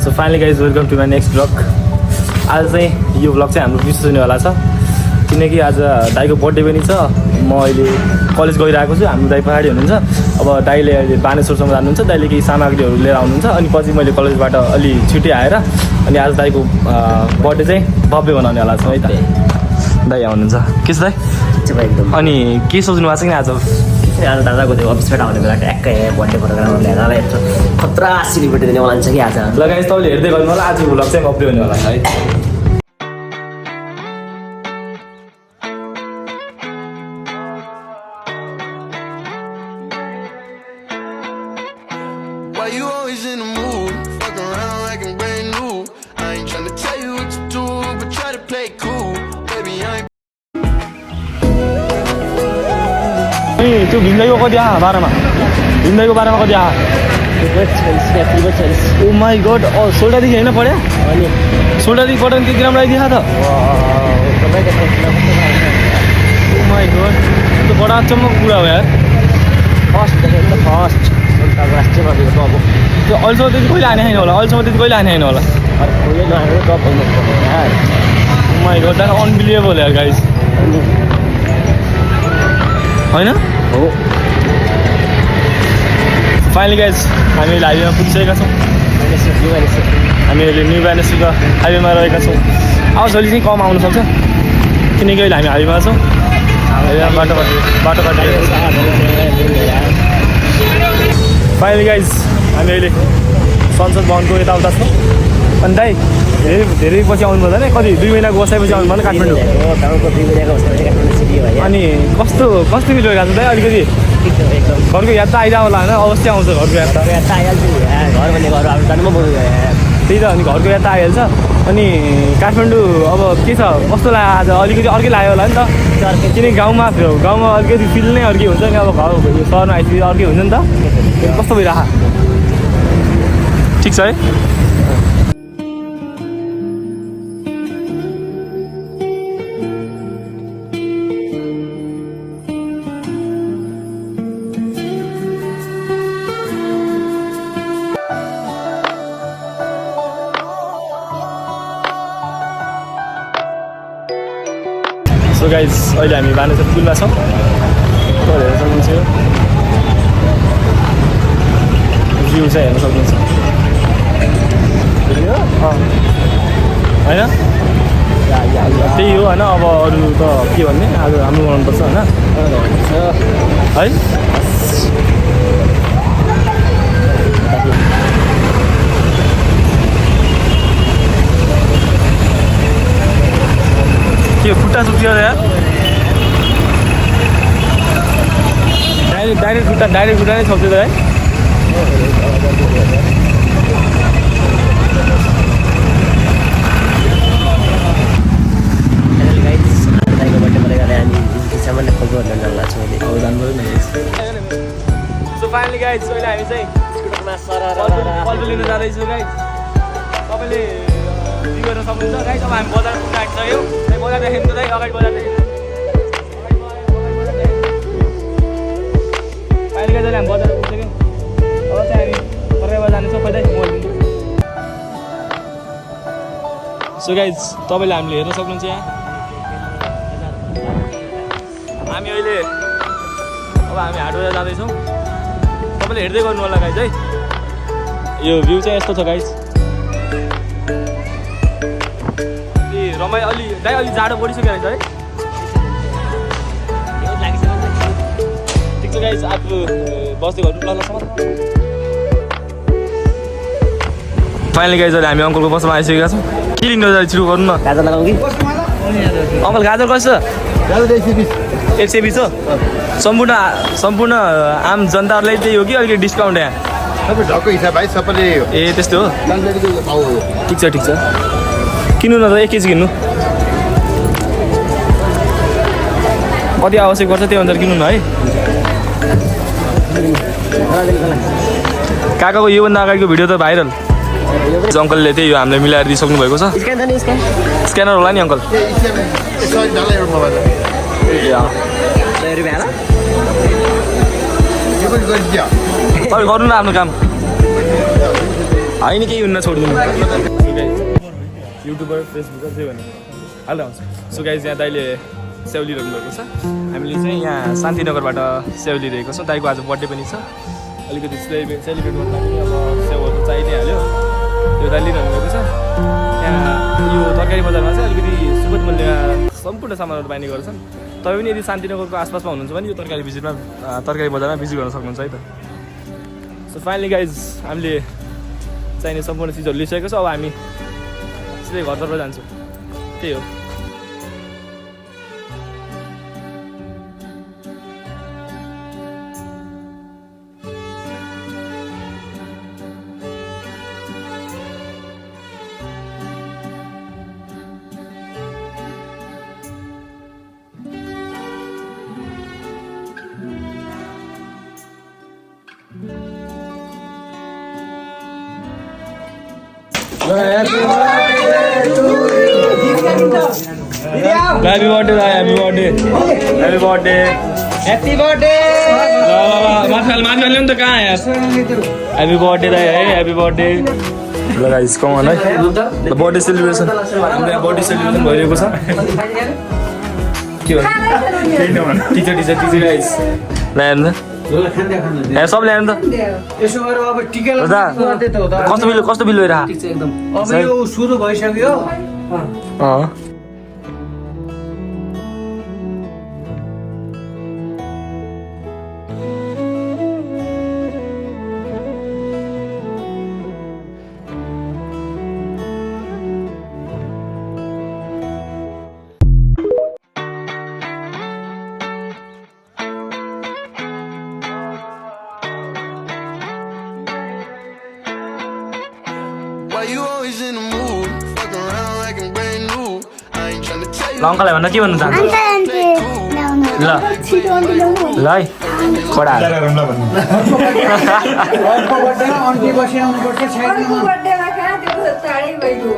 So finally guys welcome to my next blog. आज चाहिँ यो ब्लग चाहिँ हाम्रो विशेष हुनेवाला छ किनकि आज दाइको बर्थडे पनि छ। म अहिले कलेज गइरहेको छु। हाम्रो दाइ पहाडी हुनुहुन्छ। अब दाइले अहिले बानेश्वरसम्म जानुहुन्छ। दाइले केही सामग्रीहरू लिएर आउनुहुन्छ अनि पछि मैले कलेजबाट अलि छिट्टै आएर अनि आज दाइको बर्थडे चाहिँ भव्य बनाउनेवाला छौँ है त। दाइ आउनुहुन्छ के छ दाइ? एकदम। अनि के सोच्नु भएको छ कि आज दादाको त्यो अफिसबाट आउने बेला ट्याक्कै बर्थडे प्रोग्राम ल्याएर यत्रो खतरा सेलिब्रेटी दिने वाला छ कि आज। ल गाइस तपाईँले हेर्दै गर्नु होला। आजको भ्लग चाहिँ भव्य हुनेवाला छ है। Why you always in the mood? Fuck around like I'm brand new. I ain't tryna tell you what to do, but try to play cool. Baby, I ain't. त्यो भिन्दैको कति आहा 12मा? भिन्दैको 12मा कति आहा? ओ माई गड। सोल्डादेखि होइन पढ्या? सोल्डादेखि पढ्यो भने त्यति राम्रो आइदिया त। ओ my God त्यो बडा चम्मको कुरा हो यार। फर्स्ट राष्ट्रिय नदीको टप हो त्यो अहिलेसम्म त्यति कहिले हाने छैन होला। अहिलेसम्म त्यति कहिले हाने छैन होला। कहिले नआएको टप हो यार। ओ माई गड द्याट अनबिलिभेबल यार गाइस होइन हो। फाइनली गाइज हामी अहिले हाइवेमा पुगिसकेका छौँ। हामी अहिले न्यू ब्यानेश्वरको हाइवेमा रहेका छौँ। आवाजहरू चाहिँ कम आउन सक्छ किनकि अहिले हामी हाइवेमा छौँ। बाटो काटेर फाइनली गाइज हामी अहिले संसद भवनको यताउता छौँ। अनि दाइ धेरै पछि आउनु पर्दैन कति 2 महिनाको बसाएपछि आउनु भएन काठमाडौँ। अनि कस्तो फिल भइरहेको छ दाइ? अलिकति घरको याद त आइरह होला होइन? अवश्य आउँछ घरको याद त। घर भन्ने घर अब जानु म त्यही त। अनि घरको याद त आइहाल्छ। अनि काठमाडौँ अब के छ कस्तो लाग्यो आज? अलिकति अर्कै लाग्यो होला नि त किनकि गाउँमा अलिकति फिल नै अर्कै हुन्छ नि। अब घर सहरमा आइसकेपछि अर्कै हुन्छ नि त। कस्तो भइरह ठिक छ है? सो गाइज अहिले हामी बानेश्वर पुलमा छौँ। हेर्न सक्नुहुन्छ भ्यू चाहिँ हेर्न सक्नुहुन्छ होइन? त्यही हो होइन। अब अरू त के भन्ने आज राम्रो बनाउनुपर्छ होइन है? के खुट्टा सुक्यो यार? डाइरेक्ट खुट्टा नै छोप्थ्यो त है? सो फाइनली गाइज अहिले हामी चाहिँ कल्पो लिन जाँदैछौँ गाइज। तपाईँले भ्यू गर्न सक्नुहुन्छ गाइज। अब हामी बजार पुग्न आइसक्यौँ। बजार देखेँ त दाइ अगाडि बजार देखेँ। अहिले गाइज हामी बजार पुगिसक्यौँ। अब चाहिँ हामी फर्केर जानेछौँ पहिल्यै मोबाइल। सो गाइज तपाईँले हामीले हेर्न सक्नुहुन्छ यहाँ हामी अहिले अब हामी हाटबजार जाँदैछौँ। तपाईँले हेर्दै गर्नु होला गाइज है। यो भ्यू चाहिँ यस्तो छ गाइज। अलि जाडो बढिसक्यो रहेछ है? ठिक छ गाइज आज बस्दै गर्नु ल। फाइनली गाइज अहिले हामी अङ्कलको बसमा आइसकेका छौँ। के लिनु सुरु गर्नु न? गाजर लगाउँ कि अङ्कल गाजर कसो? 120 हो। सम्पूर्ण आम जनताहरूलाई त्यही हो कि अलिकति डिस्काउन्ट यहाँ? ढक्को हिसाब भाइ सबैले ए त्यस्तो हो। ठिक छ किन्नु न त 1 केजी किन्नु। कति आवश्यक पर्छ त्यो अनुसार किन्नु न है। काकाको योभन्दा अगाडिको भिडियो त भाइरल। अङ्कलले त्यही हो हामीलाई मिलाएर दिइसक्नु भएको छ। स्क्यानर होला नि अङ्कल? तपाईँ गर्नु न आफ्नो काम। होइन केही हुन्न छोडिदिनु युट्युबर फेसबुक जे भने हाल्दा हुन्छ सो गाइज यहाँ दाइले स्याउ लिइरहनु भएको छ हामीले चाहिँ यहाँ शान्तिनगरबाट स्याउ लिइरहेको छौँ दाइको आज बर्थडे पनि छ अलिकति सेलिब्रेट गर्नु लागि अब स्याउहरू चाहिँ नै हाल्यो त्यो दाइ लिइरहनु भएको छ यहाँ यो तरकारी बजारमा चाहिँ अलिकति सुपथ मूल्यमा सम्पूर्ण सामानहरू पाइने गर्छन् तपाईँ पनि यदि शान्तिनगरको आसपासमा हुनुहुन्छ भने यो तरकारी बजारमा भिजिट गर्न सक्नुहुन्छ है त सो फाइनली गाइज हामीले चाहिने सम्पूर्ण चिजहरू लिइसकेको छ अब हामी सिधै घरतर्फ जान्छौँ त्यही हो Happy birthday, happy birthday. Happy birthday. Happy birthday. माथि नि त कहाँ यार Happy birthday दाइ है Happy birthday. ल गाइस कम अन है बर्थडे सेलिब्रेसन हाम्रो यहाँ बर्थडे सेलिब्रेसन भइरहेको छ के भन्छ टिचर गाइस ल्याएर यहाँ सब ल्याएर त यसो गरेर अब टिका गर्दै त हो त कस्तो बिल भइरहा एकदम अब यो सुरु भइसक्यो Why you always in the mood? Fuck around like I'm brand new. I ain't tryna tell you. ल अङ्कललाई भन्न के भन्नु चाहन्छ ल ल है कडा अन्टी बसी आउनुपर्छ साइडमा बर्थडेमा कहाँ त्यो चाँडै भइगयो